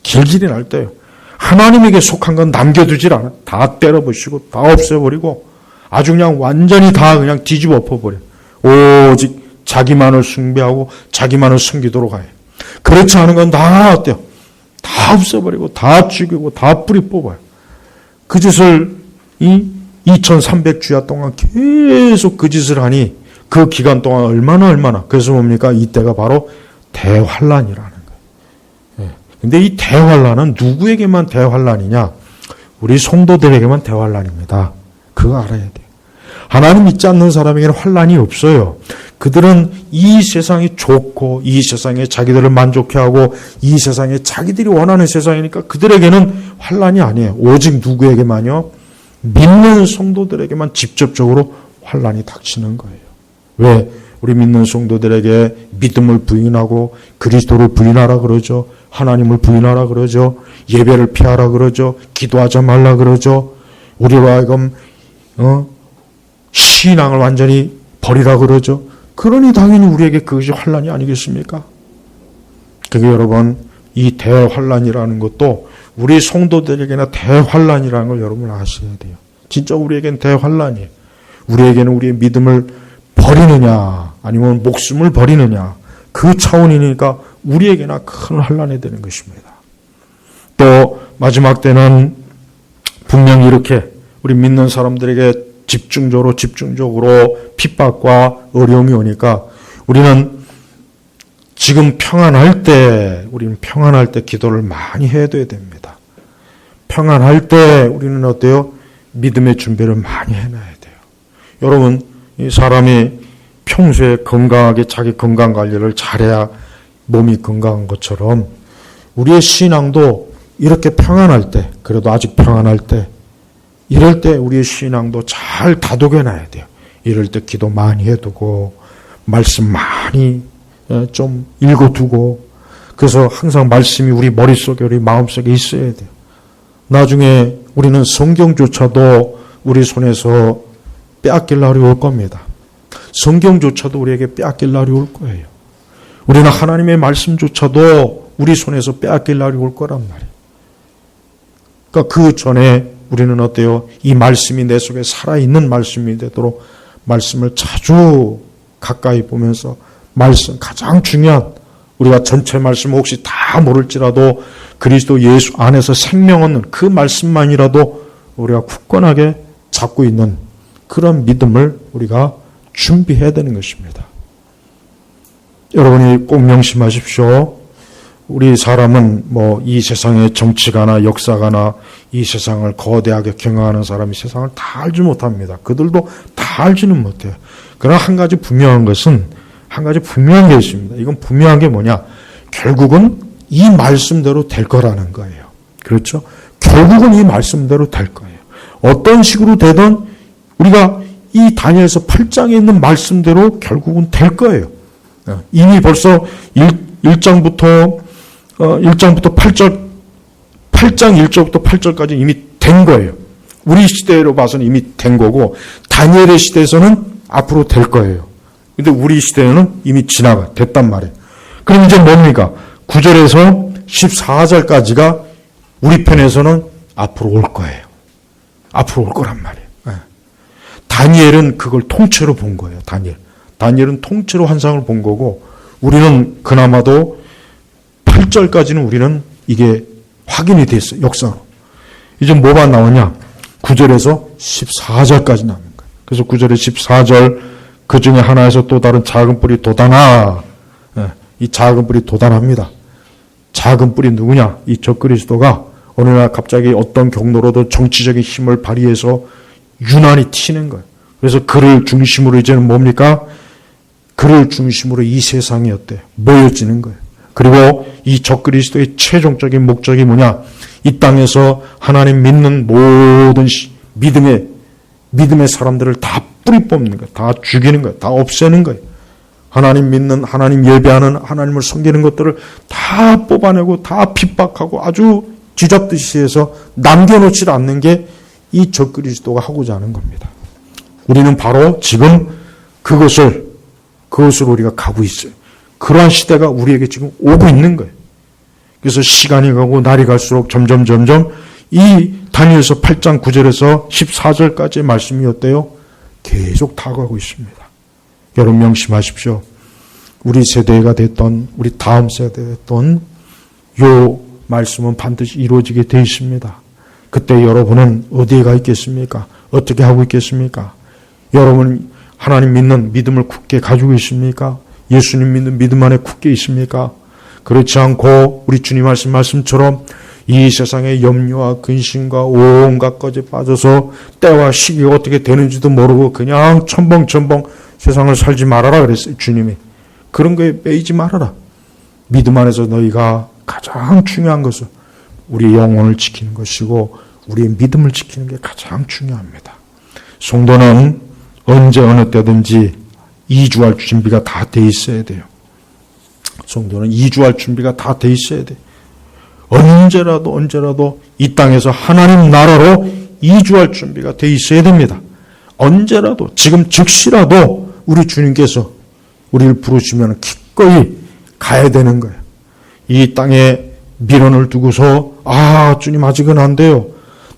길길이 날뛰어요. 하나님에게 속한 건 남겨두질 않아요. 다 때려부시고 다 없애버리고 아주 그냥 완전히 다 그냥 뒤집어 엎어버려요. 오직 자기만을 숭배하고 자기만을 섬기도록 하여요. 그렇지 않은 건 다 어때요? 다 없애버리고 다 죽이고 다 뿌리 뽑아요. 그 짓을 2300주야 동안 계속 그 짓을 하니 그 기간 동안 얼마나 그래서 뭡니까? 이때가 바로 대환란이라는 거예요. 근데 이 대환란은 누구에게만 대환란이냐? 우리 성도들에게만 대환란입니다. 그거 알아야 돼요. 하나님 믿지 않는 사람에게는 환란이 없어요. 그들은 이 세상이 좋고 이 세상에 자기들을 만족해 하고 이 세상에 자기들이 원하는 세상이니까 그들에게는 환란이 아니에요. 오직 누구에게만요? 믿는 성도들에게만 직접적으로 환란이 닥치는 거예요. 왜? 우리 믿는 성도들에게 믿음을 부인하고 그리스도를 부인하라 그러죠. 하나님을 부인하라 그러죠. 예배를 피하라 그러죠. 기도하지 말라 그러죠. 우리로 하여금 신앙을 완전히 버리라 그러죠. 그러니 당연히 우리에게 그것이 환란이 아니겠습니까? 그게 여러분, 이 대환란이라는 것도 우리 성도들에게나 대환란이라는 걸 여러분 아셔야 돼요. 진짜 우리에겐 대환란이에요. 우리에게는 우리의 믿음을 버리느냐 아니면 목숨을 버리느냐 그 차원이니까 우리에게나 큰 환란이 되는 것입니다. 또 마지막 때는 분명히 이렇게 우리 믿는 사람들에게 집중적으로 핍박과 어려움이 오니까 우리는 지금 우리는 평안할 때 기도를 많이 해둬야 됩니다. 평안할 때 우리는 어때요? 믿음의 준비를 많이 해놔야 돼요. 여러분, 이 사람이 평소에 건강하게 자기 건강 관리를 잘해야 몸이 건강한 것처럼 우리의 신앙도 이렇게 평안할 때, 그래도 아직 평안할 때, 이럴 때 우리의 신앙도 잘 다독여놔야 돼요. 이럴 때 기도 많이 해두고 말씀 많이 좀 읽어두고, 그래서 항상 말씀이 우리 머릿속에 우리 마음속에 있어야 돼요. 나중에 우리는 성경조차도 우리 손에서 빼앗길 날이 올 겁니다. 성경조차도 우리에게 빼앗길 날이 올 거예요. 우리는 하나님의 말씀조차도 우리 손에서 빼앗길 날이 올 거란 말이에요. 그러니까 그 전에 우리는 어때요? 이 말씀이 내 속에 살아있는 말씀이 되도록 말씀을 자주 가까이 보면서 말씀, 가장 중요한, 우리가 전체 말씀 혹시 다 모를지라도 그리스도 예수 안에서 생명 얻는 그 말씀만이라도 우리가 굳건하게 잡고 있는 그런 믿음을 우리가 준비해야 되는 것입니다. 여러분이 꼭 명심하십시오. 우리 사람은 이 세상의 정치가나 역사가나 이 세상을 거대하게 경영하는 사람이 세상을 다 알지 못합니다. 그들도 다 알지는 못해요. 그러나 한 가지 분명한 게 있습니다. 이건 분명한 게 뭐냐? 결국은 이 말씀대로 될 거라는 거예요. 그렇죠? 결국은 이 말씀대로 될 거예요. 어떤 식으로 되든 우리가 이 다니엘서 8장에 있는 말씀대로 결국은 될 거예요. 이미 벌써 1장부터 8장 1절부터 8절까지 이미 된 거예요. 우리 시대로 봐서는 이미 된 거고 다니엘의 시대에서는 앞으로 될 거예요. 근데 우리 시대에는 이미 됐단 말이에요. 그럼 이제 뭡니까? 9절에서 14절까지가 우리 편에서는 앞으로 올 거예요. 앞으로 올 거란 말이에요. 다니엘은 그걸 통째로 본 거예요. 다니엘은 통째로 환상을 본 거고 우리는 그나마도 8절까지는 우리는 이게 확인이 됐어요. 역사로. 이제 뭐가 나오냐? 9절에서 14절까지 나오는 거예요. 그래서 9절에 14절 그 중에 하나에서 또 다른 작은 뿔이 돋아나. 이 작은 뿔이 돋아납니다. 작은 뿔이 누구냐? 이 적그리스도가 어느 날 갑자기 어떤 경로로도 정치적인 힘을 발휘해서 유난히 튀는 거예요. 그래서 그를 중심으로 이제는 뭡니까? 그를 중심으로 이 세상이 어때요? 모여지는 거예요. 그리고 이 적그리스도의 최종적인 목적이 뭐냐? 이 땅에서 하나님 믿는 모든 믿음의 사람들을 다 뿌리 뽑는 거예요. 다 죽이는 거예요. 다 없애는 거예요. 하나님 믿는, 하나님 예배하는, 하나님을 섬기는 것들을 다 뽑아내고 다 핍박하고 아주 쥐잡듯이 해서 남겨놓지 않는 게 이 적그리스도가 하고자 하는 겁니다. 우리는 바로 지금 그것을 우리가 가고 있어요. 그러한 시대가 우리에게 지금 오고 있는 거예요. 그래서 시간이 가고 날이 갈수록 점점 이 다니엘서 8장 9절에서 14절까지의 말씀이 어때요? 계속 다가가고 있습니다. 여러분 명심하십시오. 우리 세대가 됐던 우리 다음 세대가 됐던 요 말씀은 반드시 이루어지게 되어 있습니다. 그때 여러분은 어디에 가 있겠습니까? 어떻게 하고 있겠습니까? 여러분 하나님 믿는 믿음을 굳게 가지고 있습니까? 예수님 믿는 믿음 안에 굳게 있습니까? 그렇지 않고 우리 주님 하신 말씀처럼 이 세상의 염려와 근심과 온갖 것에 빠져서 때와 시기가 어떻게 되는지도 모르고 그냥 첨벙첨벙 세상을 살지 말아라 그랬어요. 주님이. 그런 거에 매이지 말아라. 믿음 안에서 너희가 가장 중요한 것은 우리 영혼을 지키는 것이고 우리의 믿음을 지키는 게 가장 중요합니다. 성도는 언제 어느 때든지 이주할 준비가 다 돼 있어야 돼요. 성도는 이주할 준비가 다 돼 있어야 돼요. 언제라도 이 땅에서 하나님 나라로 이주할 준비가 돼 있어야 됩니다. 언제라도 지금 즉시라도 우리 주님께서 우리를 부르시면 기꺼이 가야 되는 거예요. 이 땅에 미련을 두고서 주님 아직은 안 돼요.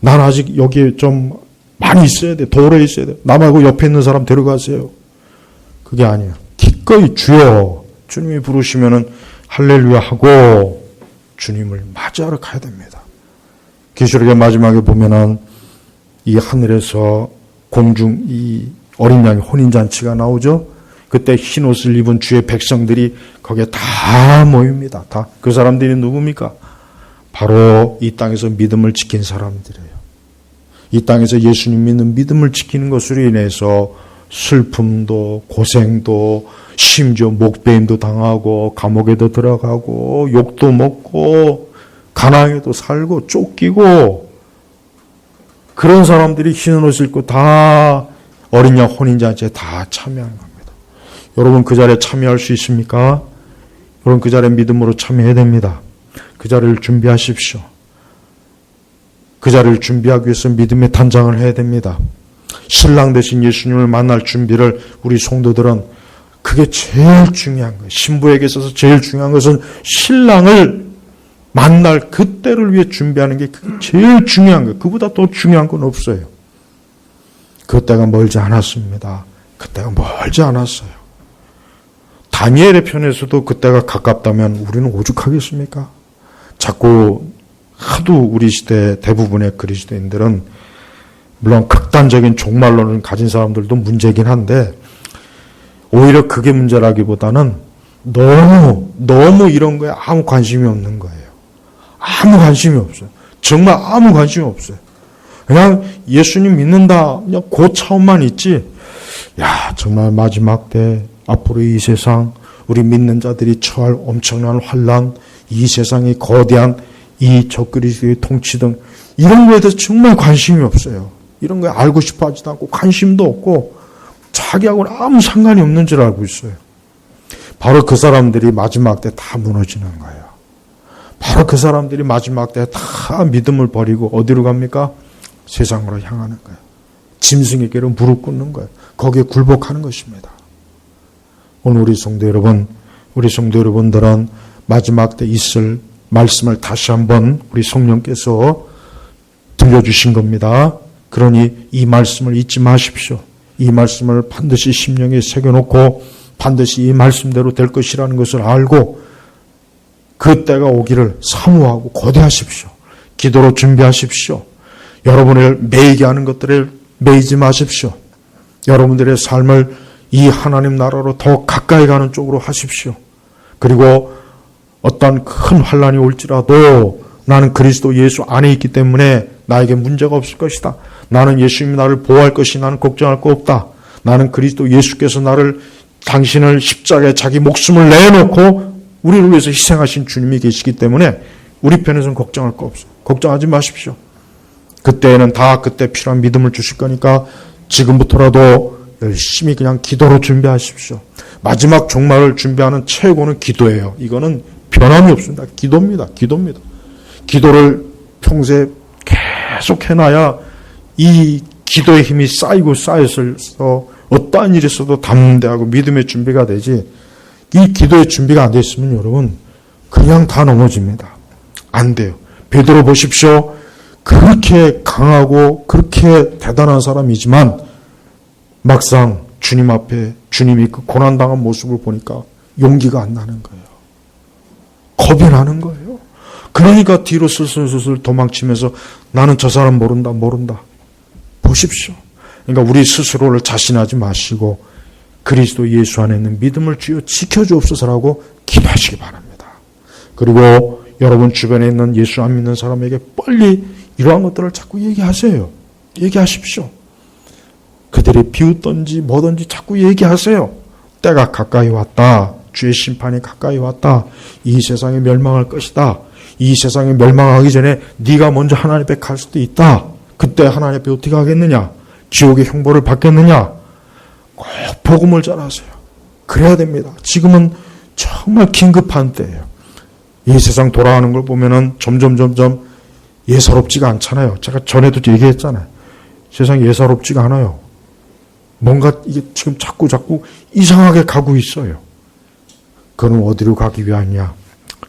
난 아직 여기에 좀 많이 있어야 돼. 더 오래 있어야 돼. 나 말고 옆에 있는 사람 데려가세요. 그게 아니에요. 기꺼이 주여 주님이 부르시면은 할렐루야 하고 주님을 맞이하러 가야 됩니다. 계시록의 마지막에 보면은 이 하늘에서 공중 이 어린 양의 혼인잔치가 나오죠. 그때 흰 옷을 입은 주의 백성들이 거기에 다 모입니다. 다. 그 사람들이 누굽니까? 바로 이 땅에서 믿음을 지킨 사람들이에요. 이 땅에서 예수님 믿는 믿음을 지키는 것으로 인해서 슬픔도 고생도 심지어 목베임도 당하고 감옥에도 들어가고 욕도 먹고 가난하게도 살고 쫓기고 그런 사람들이 흰 옷을 입고 다 어린 양 혼인잔치에 다 참여하는 겁니다. 여러분 그 자리에 참여할 수 있습니까? 여러분 그 자리에 믿음으로 참여해야 됩니다. 그 자리를 준비하십시오. 그 자리를 준비하기 위해서 믿음의 단장을 해야 됩니다. 신랑 되신 예수님을 만날 준비를 우리 성도들은 그게 제일 중요한 거예요. 신부에게 있어서 제일 중요한 것은 신랑을 만날 그때를 위해 준비하는 게 그게 제일 중요한 거예요. 그보다 더 중요한 건 없어요. 그때가 멀지 않았습니다. 그때가 멀지 않았어요. 다니엘의 편에서도 그때가 가깝다면 우리는 오죽하겠습니까? 자꾸 하도 우리 시대 대부분의 그리스도인들은 물론 극단적인 종말론을 가진 사람들도 문제이긴 한데 오히려 그게 문제라기보다는 너무 이런 거에 아무 관심이 없는 거예요. 아무 관심이 없어요. 정말 아무 관심이 없어요. 그냥 예수님 믿는다 그냥 그 차원만 있지. 야 정말 마지막 때 앞으로 이 세상 우리 믿는 자들이 처할 엄청난 환난 이 세상의 거대한 이 적그리스도의 통치 등 이런 거에 대해서 정말 관심이 없어요. 이런 거에 알고 싶어 하지도 않고 관심도 없고 자기하고는 아무 상관이 없는 줄 알고 있어요. 바로 그 사람들이 마지막 때 다 무너지는 거예요. 바로 그 사람들이 마지막 때 다 믿음을 버리고 어디로 갑니까? 세상으로 향하는 거예요. 짐승에게로 무릎 꿇는 거예요. 거기에 굴복하는 것입니다. 오늘 우리 성도 여러분들은 마지막 때 있을 말씀을 다시 한번 우리 성령께서 들려주신 겁니다. 그러니 이 말씀을 잊지 마십시오. 이 말씀을 반드시 심령에 새겨놓고 반드시 이 말씀대로 될 것이라는 것을 알고 그 때가 오기를 사모하고 고대하십시오. 기도로 준비하십시오. 여러분을 매이게 하는 것들을 매이지 마십시오. 여러분들의 삶을 이 하나님 나라로 더 가까이 가는 쪽으로 하십시오. 그리고 어떤 큰 환난이 올지라도 나는 그리스도 예수 안에 있기 때문에 나에게 문제가 없을 것이다. 나는 예수님이 나를 보호할 것이 나는 걱정할 거 없다. 나는 그리스도 예수께서 당신을 십자가에 자기 목숨을 내놓고 우리를 위해서 희생하신 주님이 계시기 때문에 우리 편에서는 걱정할 거 없어요. 걱정하지 마십시오. 그때는 다 그때 필요한 믿음을 주실 거니까 지금부터라도 열심히 그냥 기도로 준비하십시오. 마지막 종말을 준비하는 최고는 기도예요. 이거는 변함이 없습니다. 기도입니다. 기도를 평소에 계속 해놔야 이 기도의 힘이 쌓여서 어떠한 일이 있어도 담대하고 믿음의 준비가 되지, 이 기도의 준비가 안 돼 있으면 여러분 그냥 다 넘어집니다. 안 돼요. 베드로 보십시오. 그렇게 강하고 그렇게 대단한 사람이지만 막상 주님 앞에 주님이 그 고난당한 모습을 보니까 용기가 안 나는 거예요. 겁이 나는 거예요. 그러니까 뒤로 슬슬 도망치면서 나는 저 사람 모른다. 보십시오. 그러니까 우리 스스로를 자신하지 마시고 그리스도 예수 안에 있는 믿음을 주여 지켜주옵소서라고 기도하시기 바랍니다. 그리고 여러분 주변에 있는 예수 안 믿는 사람에게 빨리 이러한 것들을 자꾸 얘기하세요. 얘기하십시오. 그들이 비웃던지 뭐든지 자꾸 얘기하세요. 때가 가까이 왔다. 주의 심판이 가까이 왔다. 이 세상이 멸망할 것이다. 이 세상이 멸망하기 전에 네가 먼저 하나님 앞에 갈 수도 있다. 그때 하나님 앞에 어떻게 하겠느냐? 지옥의 형벌을 받겠느냐? 꼭 복음을 전하세요. 그래야 됩니다. 지금은 정말 긴급한 때예요. 이 세상 돌아가는 걸 보면은 점점 예사롭지가 않잖아요. 제가 전에도 얘기했잖아요. 세상이 예사롭지가 않아요. 뭔가 이게 지금 자꾸 이상하게 가고 있어요. 그럼 어디로 가기 위함이냐?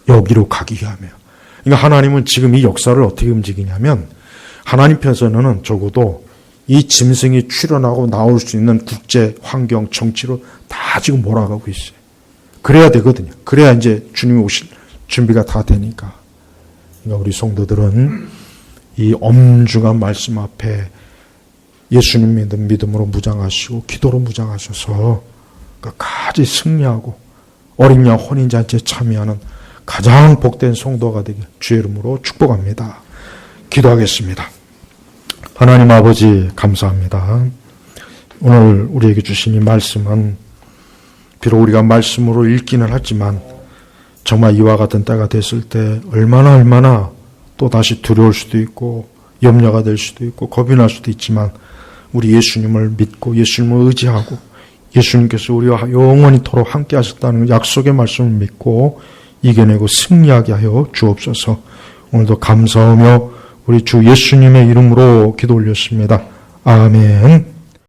여기로 가기 위함이에요. 그러니까 하나님은 지금 이 역사를 어떻게 움직이냐면 하나님 편에서는 적어도 이 짐승이 출현하고 나올 수 있는 국제 환경 정치로 다 지금 몰아가고 있어요. 그래야 되거든요. 그래야 이제 주님이 오실 준비가 다 되니까. 그러니까 우리 성도들은 이 엄중한 말씀 앞에 예수님 믿는 믿음으로 무장하시고 기도로 무장하셔서 끝까지 승리하고 어린 양 혼인잔치에 참여하는 가장 복된 성도가 되길 주의 이름으로 축복합니다. 기도하겠습니다. 하나님 아버지 감사합니다. 오늘 우리에게 주신 이 말씀은 비록 우리가 말씀으로 읽기는 하지만 정말 이와 같은 때가 됐을 때 얼마나 또 다시 두려울 수도 있고 염려가 될 수도 있고 겁이 날 수도 있지만 우리 예수님을 믿고 예수님을 의지하고 예수님께서 우리와 영원히토록 함께 하셨다는 약속의 말씀을 믿고 이겨내고 승리하게 하여 주옵소서. 오늘도 감사하며 우리 주 예수님의 이름으로 기도 올렸습니다. 아멘.